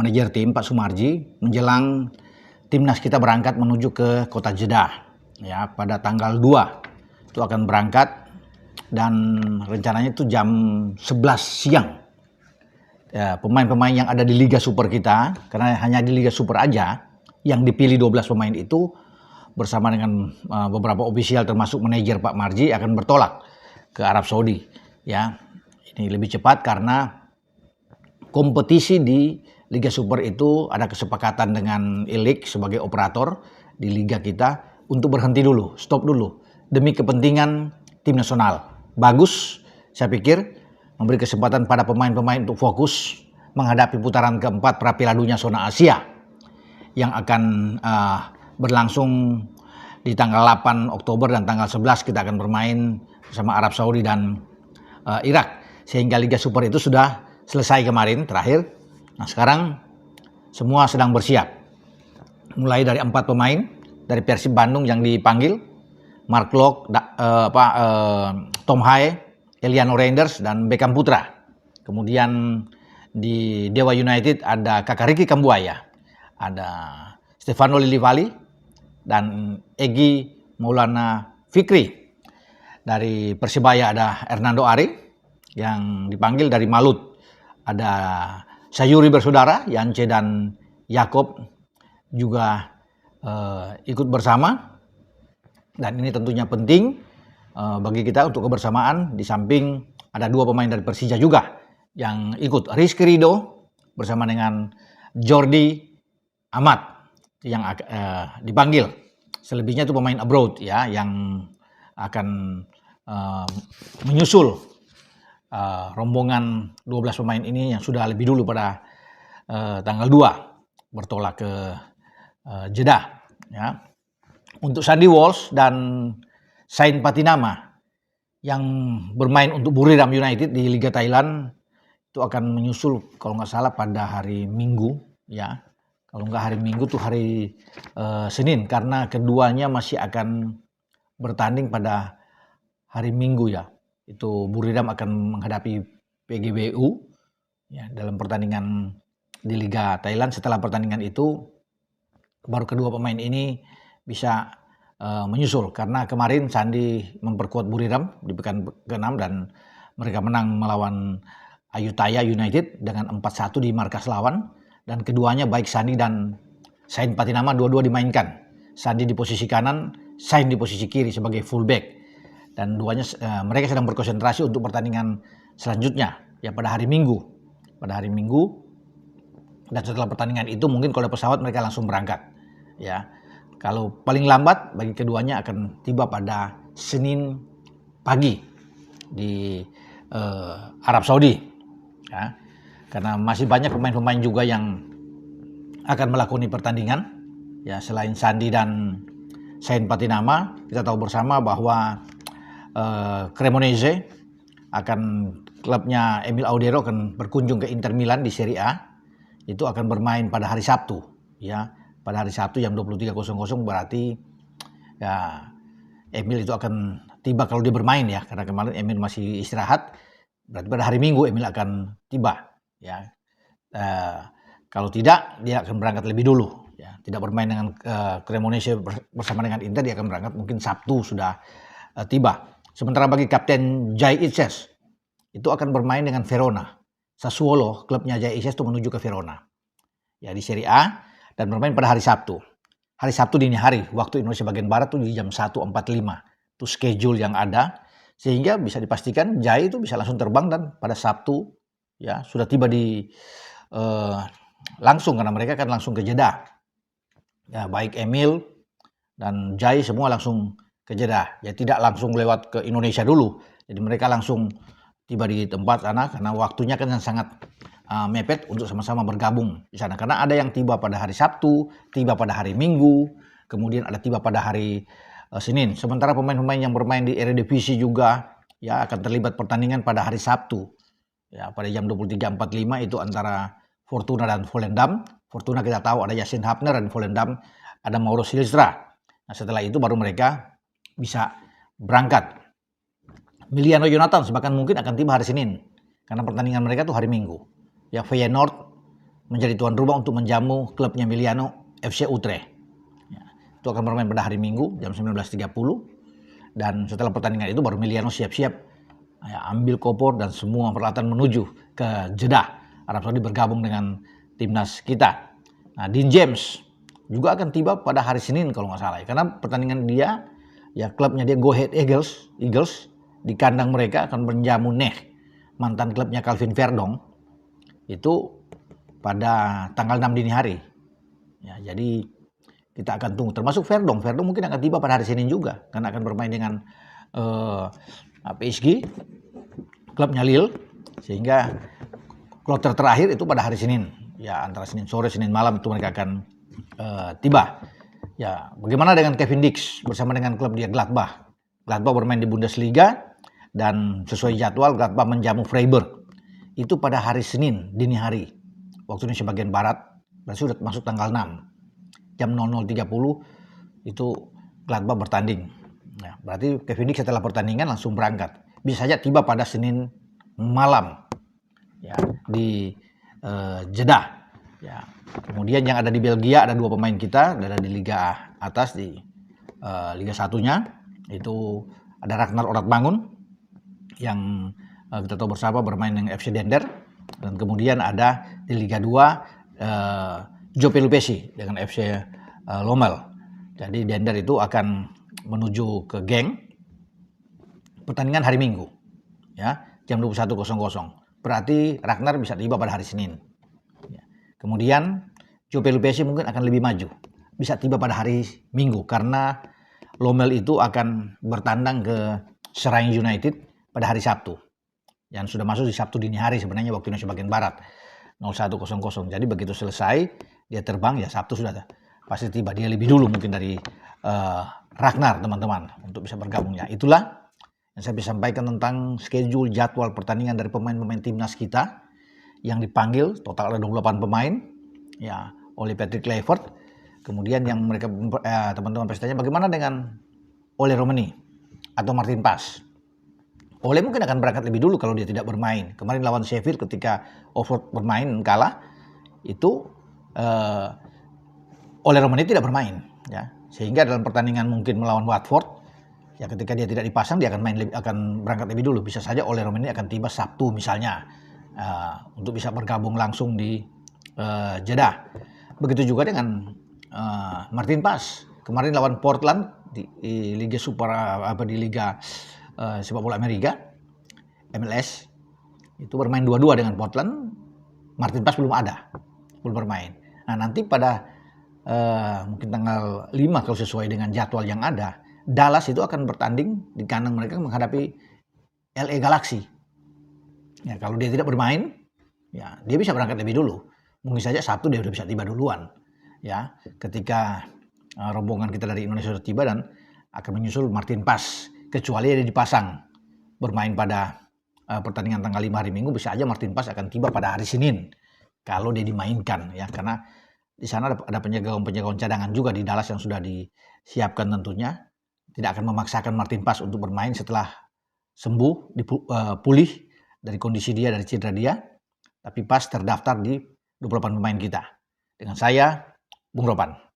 manajer tim Pak Sumarji menjelang timnas kita berangkat menuju ke kota Jeddah ya pada tanggal 2 itu akan berangkat dan rencananya itu jam 11 siang. Ya, pemain-pemain yang ada di Liga Super kita, karena hanya di Liga Super aja yang dipilih 12 pemain itu bersama dengan beberapa ofisial termasuk manajer Pak Marji akan bertolak ke Arab Saudi ya. Ini lebih cepat karena kompetisi di Liga Super itu ada kesepakatan dengan E-League sebagai operator di liga kita untuk berhenti dulu, stop dulu demi kepentingan tim nasional. Bagus, saya pikir memberi kesempatan pada pemain-pemain untuk fokus menghadapi putaran keempat pra Piala Dunia zona Asia yang akan berlangsung di tanggal 8 Oktober dan tanggal 11 kita akan bermain bersama Arab Saudi dan Irak. Sehingga Liga Super itu sudah selesai kemarin terakhir. Nah sekarang semua sedang bersiap. Mulai dari 4 pemain dari Persib Bandung yang dipanggil, Mark Locke, Tom Haye, Eliano Reinders dan Beckham Putra. Kemudian di Dewa United ada Kakak Ricky Kambuaya, ada Stefano Lillivali dan Egy Maulana Fikri. Dari Persibaya ada Hernando Ari yang dipanggil dari Malut. Ada Sayuri bersaudara, Yance dan Yakob juga ikut bersama. Dan ini tentunya penting bagi kita untuk kebersamaan. Di samping ada 2 pemain dari Persija juga yang ikut. Rizky Ridho bersama dengan Jordi Amat yang dipanggil. Selebihnya itu pemain abroad ya yang akan menyusul rombongan 12 pemain ini yang sudah lebih dulu pada tanggal 2 bertolak ke Jeddah ya. Untuk Sandy Walsh dan Sain Patinama yang bermain untuk Buriram United di Liga Thailand itu akan menyusul kalau nggak salah pada hari Minggu ya. Kalau nggak hari Minggu tuh hari Senin, karena keduanya masih akan bertanding pada hari Minggu ya. Itu Buriram akan menghadapi PGBU ya dalam pertandingan di Liga Thailand. Setelah pertandingan itu baru kedua pemain ini bisa menyusul, karena kemarin Sandi memperkuat Buriram di pekan ke-6 dan mereka menang melawan Ayutthaya United dengan 4-1 di markas lawan, dan keduanya baik Sandi dan Sain Patinama dua-dua dimainkan. Sandi di posisi kanan, Sain di posisi kiri sebagai fullback. Dan mereka sedang berkonsentrasi untuk pertandingan selanjutnya ya pada hari Minggu. Dan setelah pertandingan itu mungkin kalau ada pesawat mereka langsung berangkat ya. Kalau paling lambat bagi keduanya akan tiba pada Senin pagi di Arab Saudi ya. Karena masih banyak pemain-pemain juga yang akan melakoni pertandingan ya, selain Sandi dan Sain Patinama. Kita tahu bersama bahwa Cremonese klubnya Emil Audero akan berkunjung ke Inter Milan di Serie A. Itu akan bermain pada hari Sabtu ya. Pada hari Sabtu jam 23.00 berarti ya Emil itu akan tiba kalau dia bermain ya, karena kemarin Emil masih istirahat. Berarti pada hari Minggu Emil akan tiba ya. Kalau tidak dia akan berangkat lebih dulu ya. Tidak bermain dengan Cremonese bersama dengan Inter, dia akan berangkat mungkin Sabtu sudah tiba. Sementara bagi Kapten Jai Ices itu akan bermain dengan Verona. Sassuolo, klubnya Jai Ices itu menuju ke Verona ya di Serie A dan bermain pada hari Sabtu. Hari Sabtu dini hari waktu Indonesia bagian Barat tuh di jam 1.45. Itu schedule yang ada sehingga bisa dipastikan Jai itu bisa langsung terbang dan pada Sabtu ya sudah tiba di langsung, karena mereka kan langsung ke Jeddah. Ya, baik Emil dan Jai semua langsung ke Jeddah. Ya tidak langsung lewat ke Indonesia dulu. Jadi mereka langsung tiba di tempat sana karena waktunya kan sangat mepet untuk sama-sama bergabung di sana. Karena ada yang tiba pada hari Sabtu, tiba pada hari Minggu, kemudian ada tiba pada hari Senin. Sementara pemain-pemain yang bermain di Eredivisie juga ya akan terlibat pertandingan pada hari Sabtu. Ya, pada jam 23.45 itu antara Fortuna dan Volendam. Fortuna kita tahu ada Yasin Hapner dan Volendam ada Mauro Silstra. Nah, setelah itu baru mereka bisa berangkat. Miliano Jonathan bahkan mungkin akan tiba hari Senin karena pertandingan mereka tuh hari Minggu. Ya Feyenoord menjadi tuan rumah untuk menjamu klubnya Emiliano FC Utrecht. Ya, itu akan bermain pada hari Minggu jam 19.30 dan setelah pertandingan itu baru Emiliano siap-siap ya, ambil koper dan semua peralatan menuju ke Jeddah, Arab Saudi bergabung dengan timnas kita. Nah, Dean James juga akan tiba pada hari Senin kalau nggak salah ya, karena pertandingan dia ya klubnya dia Go Ahead Eagles di kandang mereka akan menjamu mantan klubnya Calvin Verdong itu pada tanggal 6 dini hari. Ya, jadi kita akan tunggu. Termasuk Verdong mungkin akan tiba pada hari Senin juga karena akan bermain dengan PSG, klubnya Lille, sehingga kloter terakhir itu pada hari Senin. Ya antara Senin sore, Senin malam itu mereka akan tiba. Ya, bagaimana dengan Kevin Dix bersama dengan klub dia Gladbach? Gladbach bermain di Bundesliga dan sesuai jadwal Gladbach menjamu Freiburg. Itu pada hari Senin dini hari. Waktu Indonesia bagian barat, berarti sudah masuk tanggal 6. Jam 00.30 itu Gladbach bertanding. Ya, berarti Kevin Dix setelah pertandingan langsung berangkat. Bisa saja tiba pada Senin malam ya, di Jeddah. Ya. Kemudian yang ada di Belgia ada 2 pemain kita, ada di Liga atas di Liga 1-nya itu ada Ragnar Oratmangun yang kita tahu bersama bermain dengan FC Dender, dan kemudian ada di Liga 2 Joe Pelupesi dengan FC Lommel. Jadi Dender itu akan menuju ke Genk. Pertandingan hari Minggu ya jam 21.00. Berarti Ragnar bisa tiba pada hari Senin. Kemudian Joe Pelupesi mungkin akan lebih maju, bisa tiba pada hari Minggu karena Lommel itu akan bertandang ke Seraing United pada hari Sabtu. Yang sudah masuk di Sabtu dini hari sebenarnya waktu Indonesia bagian barat 01.00. Jadi begitu selesai dia terbang ya Sabtu sudah pasti tiba. Dia lebih dulu mungkin dari Ragnar teman-teman untuk bisa bergabungnya. Itulah yang saya bisa sampaikan tentang schedule jadwal pertandingan dari pemain-pemain timnas kita yang dipanggil. Total ada 28 pemain ya oleh Patrick Kluivert. Kemudian yang mereka teman-teman pestanya bagaimana dengan Ole Romani atau Martin Paz. Ole mungkin akan berangkat lebih dulu kalau dia tidak bermain. Kemarin lawan Sheffield ketika Oxford bermain kalah itu Ole Romani tidak bermain ya. Sehingga dalam pertandingan mungkin melawan Watford ya ketika dia tidak dipasang dia akan berangkat lebih dulu. Bisa saja Ole Romani akan tiba Sabtu misalnya. Untuk bisa bergabung langsung di Jeddah. Begitu juga dengan Martin Paz. Kemarin lawan Portland di Liga Super di Liga sepak bola Amerika MLS itu bermain 2-2 dengan Portland. Martin Paz belum bermain. Nah nanti pada mungkin tanggal 5 kalau sesuai dengan jadwal yang ada, Dallas itu akan bertanding di kandang mereka menghadapi LA Galaxy. Ya, kalau dia tidak bermain, ya dia bisa berangkat lebih dulu. Mungkin saja Sabtu dia sudah bisa tiba duluan. Ya, ketika rombongan kita dari Indonesia sudah tiba dan akan menyusul Martin Paz. Kecuali dia dipasang bermain pada pertandingan tanggal 5 hari Minggu, bisa aja Martin Paz akan tiba pada hari Senin kalau dia dimainkan ya, karena di sana ada penjagaan cadangan juga di Dallas yang sudah disiapkan tentunya. Tidak akan memaksakan Martin Paz untuk bermain setelah sembuh, pulih dari kondisi dia, dari cedera dia, tapi pas terdaftar di 28 pemain kita. Dengan saya, Bung Ropan.